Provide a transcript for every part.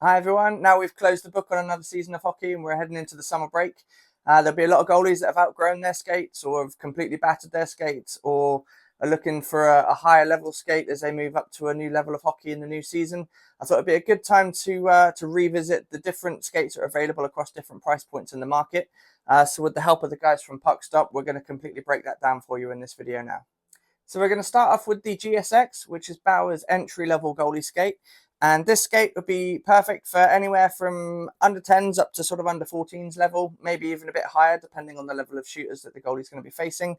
Hi everyone, now we've closed the book on another season of hockey and we're heading into the summer break. There'll be a lot of goalies that have outgrown their skates or have completely battered their skates or are looking for a higher level skate as they move up to a new level of hockey in the new season. I thought it'd be a good time to revisit the different skates that are available across different price points in the market. So with the help of the guys from Puck Stop, we're going to completely break that down for you in this video now. So we're going to start off with the GSX, which is Bauer's entry-level goalie skate. And this skate would be perfect for anywhere from under 10s up to sort of under 14s level, maybe even a bit higher, depending on the level of shooters that the goalie's going to be facing.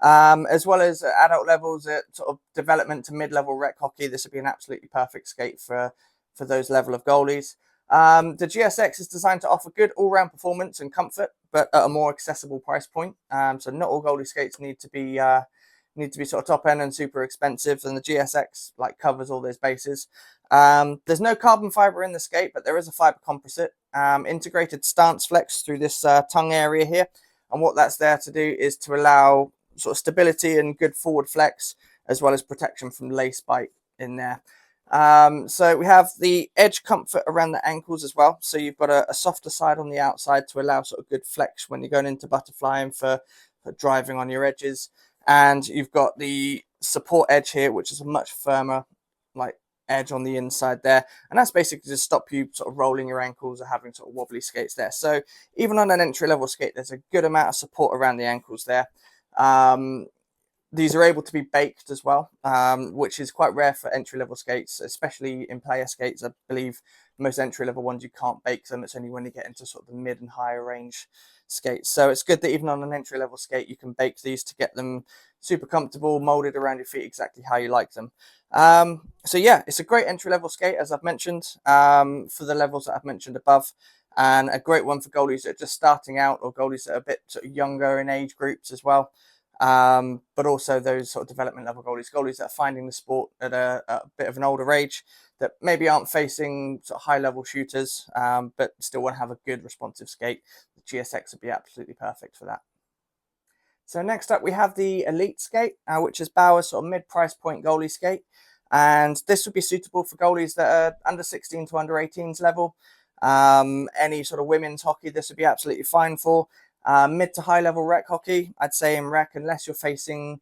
As well as at adult levels at sort of development to mid-level rec hockey, this would be an absolutely perfect skate for those level of goalies. The GSX is designed to offer good all-round performance and comfort, but at a more accessible price point. So not all goalie skates need to be sort of top end and super expensive, and the GSX covers all those bases. There's no carbon fiber in the skate, but there is a fiber composite integrated stance flex through this tongue area here, and what that's there to do is to allow sort of stability and good forward flex as well as protection from lace bite in there. So we have the edge comfort around the ankles as well, so you've got a softer side on the outside to allow sort of good flex when you're going into butterflying for driving on your edges. And you've got the support edge here, which is a much firmer edge on the inside there, and that's basically to stop you sort of rolling your ankles or having sort of wobbly skates there. So even on an entry level skate, there's a good amount of support around the ankles there. These are able to be baked as well, which is quite rare for entry level skates, especially in player skates. I believe most entry level ones you can't bake them. It's only when you get into sort of the mid and higher range skates. So it's good that even on an entry level skate, you can bake these to get them super comfortable, molded around your feet exactly how you like them. So yeah, it's a great entry level skate, as I've mentioned, for the levels that I've mentioned above, and a great one for goalies that are just starting out or goalies that are a bit sort of younger in age groups as well. But also those sort of development level goalies that are finding the sport at a bit of an older age, that maybe aren't facing sort of high level shooters, but still want to have a good responsive skate. The GSX would be absolutely perfect for that. So next up we have the Elite skate, which is Bauer's sort of mid-price point goalie skate. And this would be suitable for goalies that are under 16 to under 18s level. Any sort of women's hockey, this would be absolutely fine for. Mid to high level rec hockey, I'd say in rec, unless you're facing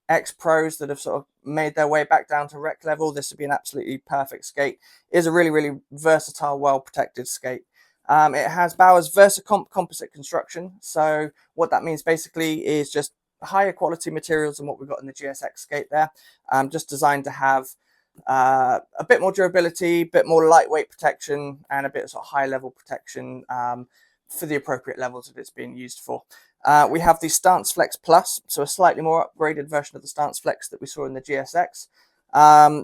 ex-pros that have sort of made their way back down to rec level, this would be an absolutely perfect skate. It is a really, really versatile, well-protected skate. It has Bauer's VersaComp composite construction. So what that means basically is just higher quality materials than what we've got in the GSX skate there. Just designed to have a bit more durability, a bit more lightweight protection, and a bit of sort of high level protection for the appropriate levels that it's being used for. We have the Stance Flex Plus, so a slightly more upgraded version of the Stance Flex that we saw in the GSX.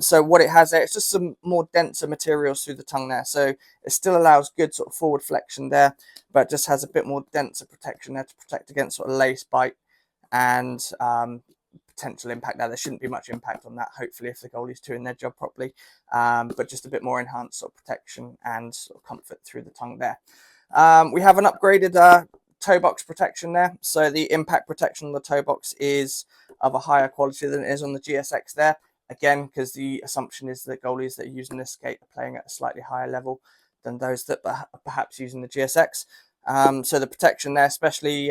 So what it has there, it's just some more denser materials through the tongue there. So it still allows good sort of forward flexion there, but just has a bit more denser protection there to protect against sort of lace bite and potential impact there. There shouldn't be much impact on that, hopefully, if the goalie's doing their job properly, but just a bit more enhanced sort of protection and sort of comfort through the tongue there. We have an upgraded toe box protection there. So the impact protection on the toe box is of a higher quality than it is on the GSX there. Again, because the assumption is that goalies that are using this skate are playing at a slightly higher level than those that are perhaps using the GSX. So the protection there, especially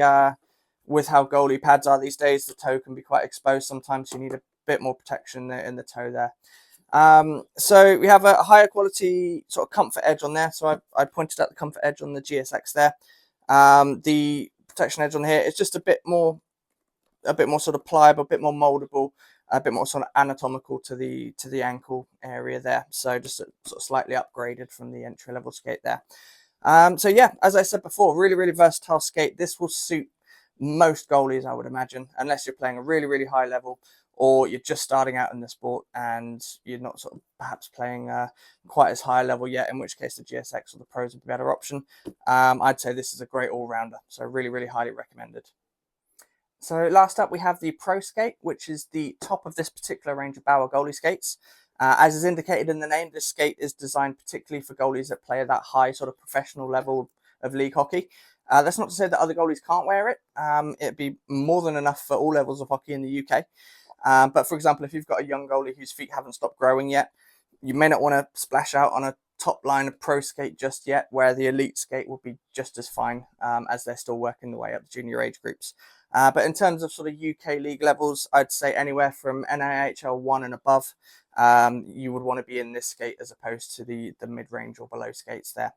with how goalie pads are these days, the toe can be quite exposed. Sometimes you need a bit more protection in the toe there. So we have a higher quality sort of comfort edge on there. So I pointed out the comfort edge on the GSX there. The protection edge on here is just a bit more sort of pliable, a bit more moldable, a bit more sort of anatomical to the ankle area there. So just sort of slightly upgraded from the entry level skate there. So yeah, as I said before, really, really versatile skate. This will suit most goalies, I would imagine, unless you're playing a really, really high level or you're just starting out in the sport and you're not sort of perhaps playing quite as high a level yet, in which case the GSX or the Pros would be a better option. I'd say this is a great all-rounder, so really, really highly recommended. So last up, we have the Pro Skate, which is the top of this particular range of Bauer goalie skates. As is indicated in the name, this skate is designed particularly for goalies that play at that high sort of professional level of league hockey. That's not to say that other goalies can't wear it. It'd be more than enough for all levels of hockey in the UK. But for example, if you've got a young goalie whose feet haven't stopped growing yet, you may not want to splash out on a top line of pro skate just yet, where the elite skate will be just as fine, as they're still working their way up the junior age groups. But in terms of sort of UK league levels, I'd say anywhere from NIHL 1 and above, you would want to be in this skate as opposed to the mid-range or below skates there.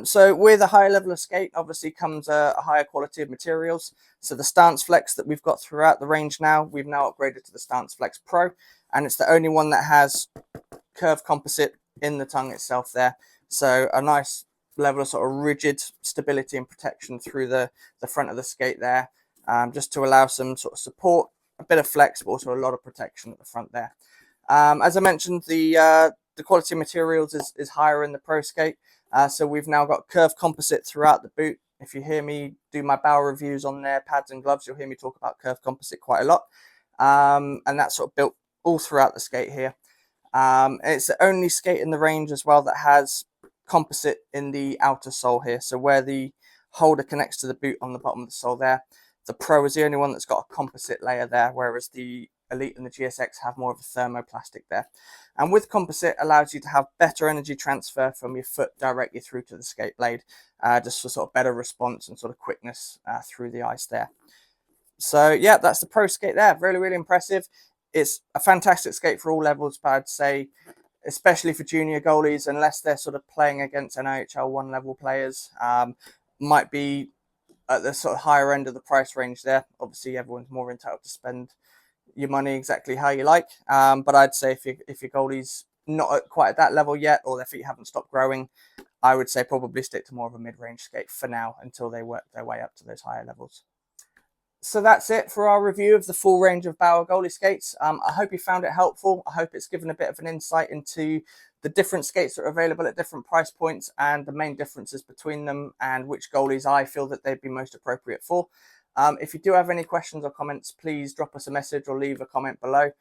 So with a higher level of skate, obviously comes a higher quality of materials. So the Stance Flex that we've got throughout the range now, we've now upgraded to the Stance Flex Pro, and it's the only one that has curved composite in the tongue itself there. So a nice level of sort of rigid stability and protection through the front of the skate there, just to allow some sort of support, a bit of flex, but also a lot of protection at the front there. As I mentioned, the quality of materials is higher in the pro skate. So we've now got curved composite throughout the boot. If you hear me do my Bauer reviews on their pads and gloves, you'll hear me talk about curved composite quite a lot. And that's sort of built all throughout the skate here. It's the only skate in the range as well that has composite in the outer sole here. So where the holder connects to the boot on the bottom of the sole there, the Pro is the only one that's got a composite layer there, whereas the Elite and the GSX have more of a thermoplastic there. And with composite, allows you to have better energy transfer from your foot directly through to the skate blade, just for sort of better response and sort of quickness through the ice there. So yeah, that's the pro skate there. Really, really impressive. It's a fantastic skate for all levels, but I'd say especially for junior goalies, unless they're sort of playing against NHL 1 level players, might be at the sort of higher end of the price range there. Obviously, everyone's more entitled to spend your money exactly how you like. But I'd say if your goalie's not quite at that level yet, or their feet haven't stopped growing, I would say probably stick to more of a mid-range skate for now until they work their way up to those higher levels. So that's it for our review of the full range of Bauer goalie skates. I hope you found it helpful. I hope it's given a bit of an insight into the different skates that are available at different price points and the main differences between them and which goalies I feel that they'd be most appropriate for. If you do have any questions or comments, please drop us a message or leave a comment below.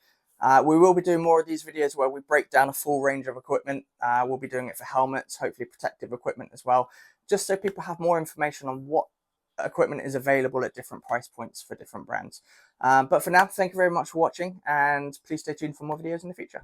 We will be doing more of these videos where we break down a full range of equipment. We'll be doing it for helmets, hopefully protective equipment as well, just so people have more information on what equipment is available at different price points for different brands. But for now, thank you very much for watching, and please stay tuned for more videos in the future.